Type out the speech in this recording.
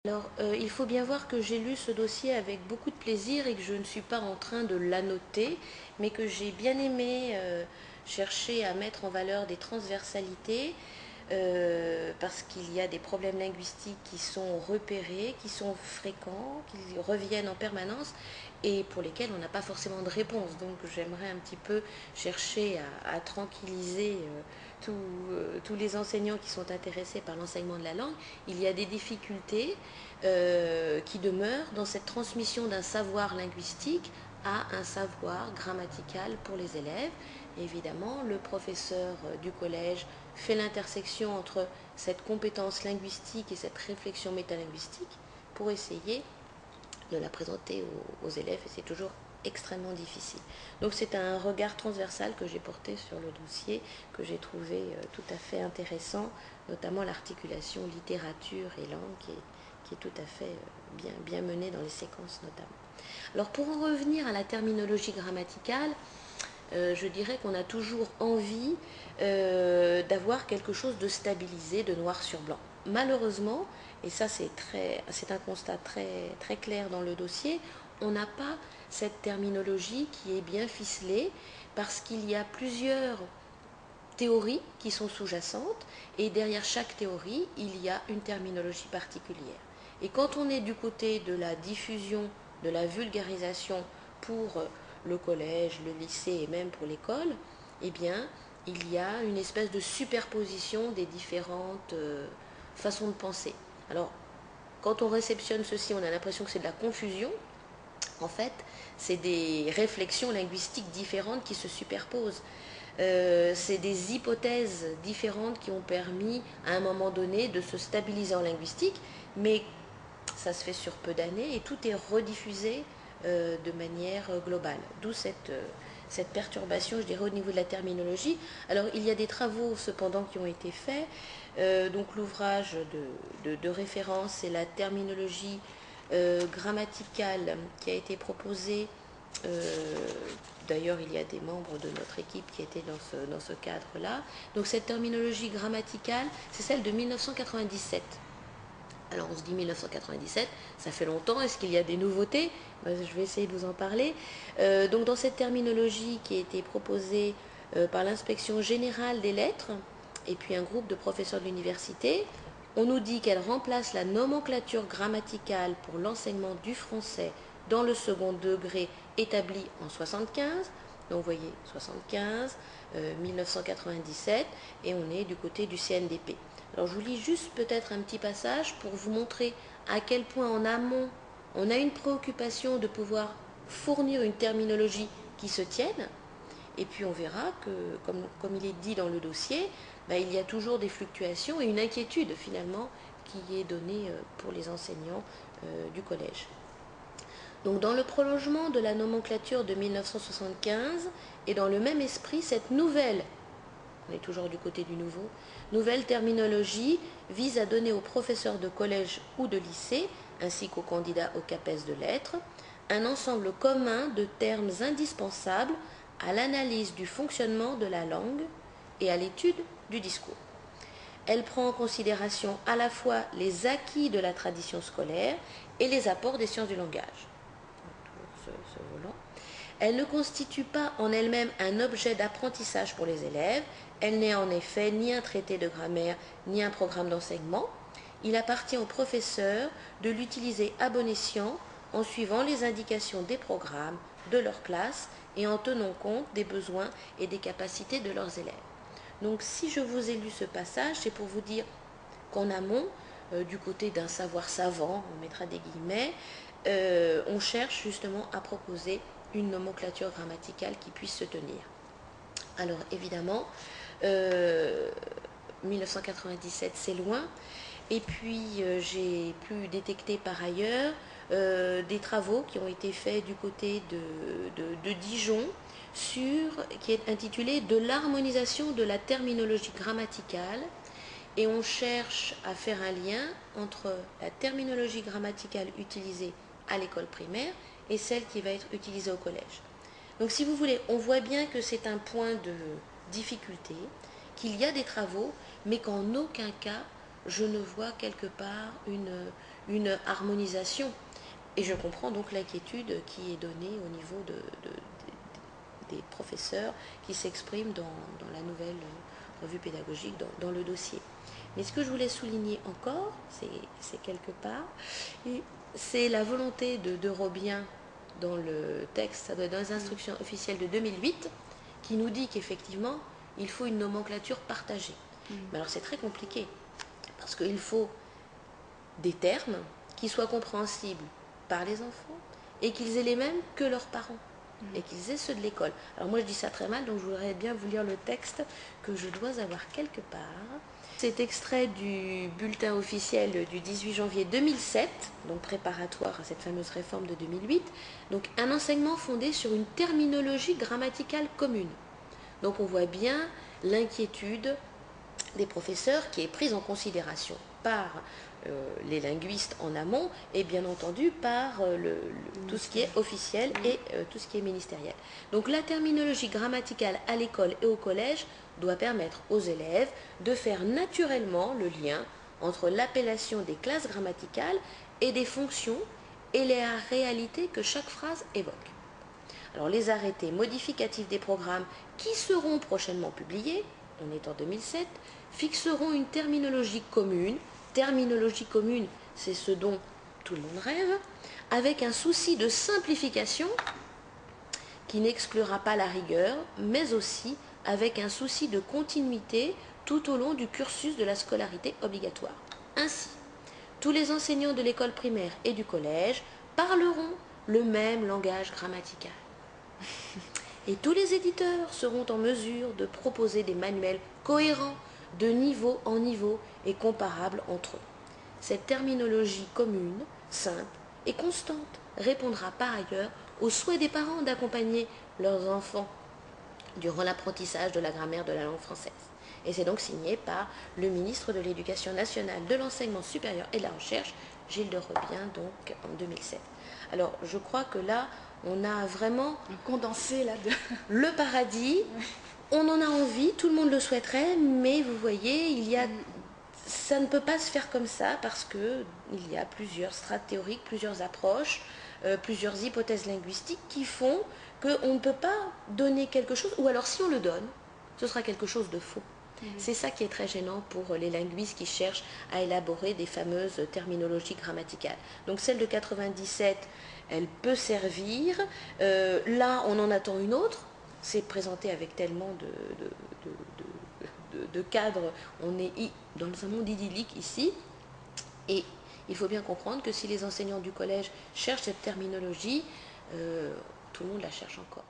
Alors, il faut bien voir que j'ai lu ce dossier avec beaucoup de plaisir et que je ne suis pas en train de l'annoter, mais que j'ai bien aimé chercher à mettre en valeur des transversalités parce qu'il y a des problèmes linguistiques qui sont repérés, qui sont fréquents, qui reviennent en permanence et pour lesquels on n'a pas forcément de réponse. Donc j'aimerais un petit peu chercher à tranquilliser tous les enseignants qui sont intéressés par l'enseignement de la langue. Il y a des difficultés qui demeurent dans cette transmission d'un savoir linguistique à un savoir grammatical pour les élèves. Évidemment, le professeur du collège fait l'intersection entre cette compétence linguistique et cette réflexion métalinguistique pour essayer de la présenter aux élèves et c'est toujours extrêmement difficile. Donc c'est un regard transversal que j'ai porté sur le dossier, que j'ai trouvé tout à fait intéressant, notamment l'articulation littérature et langue qui est tout à fait bien menée dans les séquences notamment. Alors pour en revenir à la terminologie grammaticale, je dirais qu'on a toujours envie d'avoir quelque chose de stabilisé, de noir sur blanc. Malheureusement, et ça c'est un constat très clair dans le dossier, on n'a pas cette terminologie qui est bien ficelée parce qu'il y a plusieurs théories qui sont sous-jacentes et derrière chaque théorie, il y a une terminologie particulière. Et quand on est du côté de la diffusion, de la vulgarisation pour le collège, le lycée et même pour l'école, eh bien, il y a une espèce de superposition des différentes façons de penser. Alors, quand on réceptionne ceci, on a l'impression que c'est de la confusion. En fait, c'est des réflexions linguistiques différentes qui se superposent. C'est des hypothèses différentes qui ont permis à un moment donné de se stabiliser en linguistique, mais ça se fait sur peu d'années et tout est rediffusé de manière globale. D'où cette perturbation, je dirais, au niveau de la terminologie. Alors, il y a des travaux, cependant, qui ont été faits. Donc, l'ouvrage de référence, c'est la terminologie grammaticale qui a été proposée. D'ailleurs, il y a des membres de notre équipe qui étaient dans ce cadre-là. Donc, cette terminologie grammaticale, c'est celle de 1997. Alors on se dit 1997, ça fait longtemps, est-ce qu'il y a des nouveautés? Je vais essayer de vous en parler. Donc dans cette terminologie qui a été proposée par l'inspection générale des lettres et puis un groupe de professeurs de l'université, on nous dit qu'elle remplace la nomenclature grammaticale pour l'enseignement du français dans le second degré établie en 75. Donc vous voyez, 75, 1997, et on est du côté du CNDP. Alors je vous lis juste peut-être un petit passage pour vous montrer à quel point en amont on a une préoccupation de pouvoir fournir une terminologie qui se tienne. Et puis on verra que, comme il est dit dans le dossier, il y a toujours des fluctuations et une inquiétude finalement qui est donnée pour les enseignants du collège. Donc dans le prolongement de la nomenclature de 1975 et dans le même esprit, cette nouvelle, on est toujours du côté du nouveau, nouvelle terminologie vise à donner aux professeurs de collège ou de lycée, ainsi qu'aux candidats au CAPES de lettres, un ensemble commun de termes indispensables à l'analyse du fonctionnement de la langue et à l'étude du discours. Elle prend en considération à la fois les acquis de la tradition scolaire et les apports des sciences du langage. Ce volant. Elle ne constitue pas en elle-même un objet d'apprentissage pour les élèves. Elle n'est en effet ni un traité de grammaire, ni un programme d'enseignement. Il appartient aux professeurs de l'utiliser à bon escient en suivant les indications des programmes de leur classe et en tenant compte des besoins et des capacités de leurs élèves. Donc si je vous ai lu ce passage, c'est pour vous dire qu'en amont, du côté d'un savoir savant, on mettra des guillemets, on cherche justement à proposer une nomenclature grammaticale qui puisse se tenir. Alors évidemment, 1997 c'est loin, et puis j'ai pu détecter par ailleurs des travaux qui ont été faits du côté de Dijon qui est intitulé De l'harmonisation de la terminologie grammaticale, et on cherche à faire un lien entre la terminologie grammaticale utilisée à l'école primaire et celle qui va être utilisée au collège. Donc si vous voulez, on voit bien que c'est un point de difficulté, qu'il y a des travaux, mais qu'en aucun cas je ne vois quelque part une harmonisation. Et je comprends donc l'inquiétude qui est donnée au niveau des professeurs qui s'expriment dans la nouvelle revue pédagogique, dans le dossier. Mais ce que je voulais souligner encore, c'est quelque part, c'est la volonté de Robien dans le texte, ça doit être dans les instructions officielles de 2008, qui nous dit qu'effectivement, il faut une nomenclature partagée. Mais alors c'est très compliqué, parce qu'il faut des termes qui soient compréhensibles par les enfants et qu'ils aient les mêmes que leurs parents et qu'ils aient ceux de l'école. Alors moi je dis ça très mal, donc je voudrais bien vous lire le texte que je dois avoir quelque part. C'est extrait du bulletin officiel du 18 janvier 2007, donc préparatoire à cette fameuse réforme de 2008. Donc un enseignement fondé sur une terminologie grammaticale commune. Donc on voit bien l'inquiétude des professeurs qui est prise en considération par les linguistes en amont et bien entendu par tout ce qui est officiel et tout ce qui est ministériel. Donc la terminologie grammaticale à l'école et au collège doit permettre aux élèves de faire naturellement le lien entre l'appellation des classes grammaticales et des fonctions et les réalités que chaque phrase évoque. Alors les arrêtés modificatifs des programmes qui seront prochainement publiés, on est en 2007, fixeront une terminologie commune. Terminologie commune, c'est ce dont tout le monde rêve, avec un souci de simplification qui n'exclura pas la rigueur, mais aussi avec un souci de continuité tout au long du cursus de la scolarité obligatoire. Ainsi, tous les enseignants de l'école primaire et du collège parleront le même langage grammatical. Et tous les éditeurs seront en mesure de proposer des manuels cohérents de niveau en niveau et comparables entre eux. Cette terminologie commune, simple et constante répondra par ailleurs au souhait des parents d'accompagner leurs enfants durant l'apprentissage de la grammaire de la langue française. Et c'est donc signé par le ministre de l'Éducation nationale, de l'enseignement supérieur et de la recherche, Gilles de Robien, donc en 2007. Alors je crois que là, on a vraiment un condensé là de le paradis. On en a envie, tout le monde le souhaiterait, mais vous voyez, ça ne peut pas se faire comme ça parce qu'il y a plusieurs strates théoriques, plusieurs approches, plusieurs hypothèses linguistiques qui font qu'on ne peut pas donner quelque chose, ou alors si on le donne, ce sera quelque chose de faux. C'est ça qui est très gênant pour les linguistes qui cherchent à élaborer des fameuses terminologies grammaticales. Donc celle de 97, elle peut servir. Là, on en attend une autre. C'est présenté avec tellement de cadres. On est dans un monde idyllique ici. Et il faut bien comprendre que si les enseignants du collège cherchent cette terminologie, tout le monde la cherche encore.